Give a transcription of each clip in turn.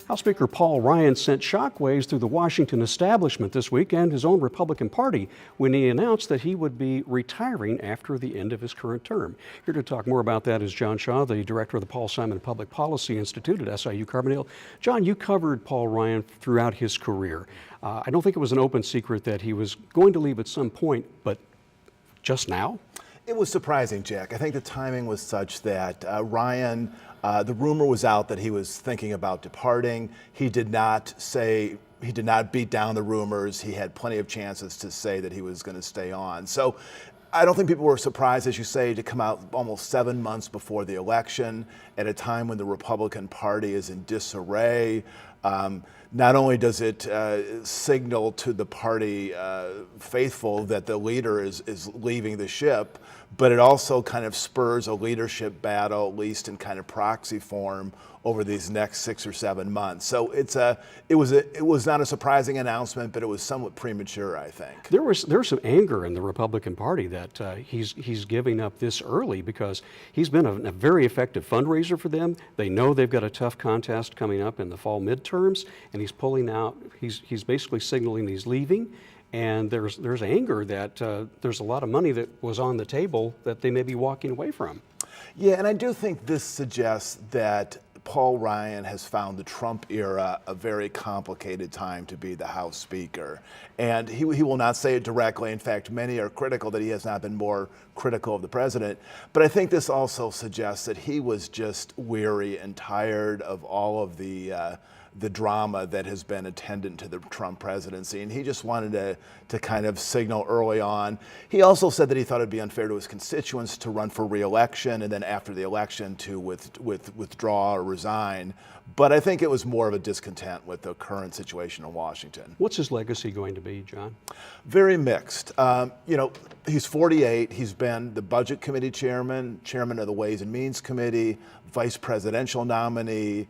House Speaker Paul Ryan sent shockwaves through the Washington establishment this week and his own Republican Party when he announced that he would be retiring after the end of his current term. Here to talk more about that is John Shaw, the director of the Paul Simon Public Policy Institute at SIU Carbondale. John, you covered Paul Ryan throughout his career. I don't think it was an open secret that he was going to leave at some point, but just now? It was surprising, Jack. I think the timing was such that Ryan, the rumor was out that he was thinking about departing. He did not beat down the rumors. He had plenty of chances to say that he was going to stay on. So I don't think people were surprised, as you say, to come out almost 7 months before the election at a time when the Republican Party is in disarray. Not only does it signal to the party faithful that the leader is leaving the ship, but it also kind of spurs a leadership battle, at least in kind of proxy form, over these next 6 or 7 months. So it was not a surprising announcement, but it was somewhat premature, I think. There was some anger in the Republican Party that he's giving up this early because he's been a very effective fundraiser for them. They know they've got a tough contest coming up in the fall midterms, and he's pulling out. He's basically signaling he's leaving. And there's anger that there's a lot of money that was on the table that they may be walking away from. Yeah, and I do think this suggests that Paul Ryan has found the Trump era a very complicated time to be the House Speaker. And he will not say it directly. In fact, many are critical that he has not been more critical of the president. But I think this also suggests that he was just weary and tired of all of the drama that has been attendant to the Trump presidency, and he just wanted to kind of signal early on. He also said that he thought it'd be unfair to his constituents to run for re-election and then after the election to withdraw or resign. But I think it was more of a discontent with the current situation in Washington. What's his legacy going to be, John? Very mixed. He's 48. He's been the Budget Committee chairman of the Ways and Means Committee, vice presidential nominee,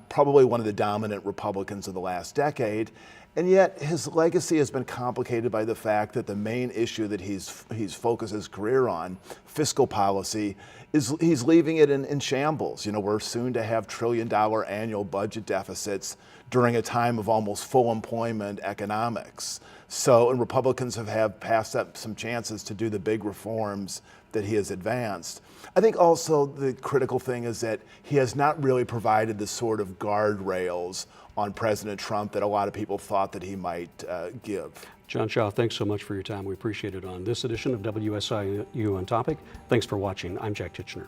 probably one of the dominant Republicans of the last decade. And yet his legacy has been complicated by the fact that the main issue that he's focused his career on, fiscal policy, he's leaving it in shambles. We're soon to have trillion-dollar annual budget deficits during a time of almost full employment economics. So, and Republicans have passed up some chances to do the big reforms that he has advanced. I think also the critical thing is that he has not really provided the sort of guardrails on President Trump that a lot of people thought that he might give. John Shaw, thanks so much for your time. We appreciate it on this edition of WSIU On Topic. Thanks for watching. I'm Jack Titchener.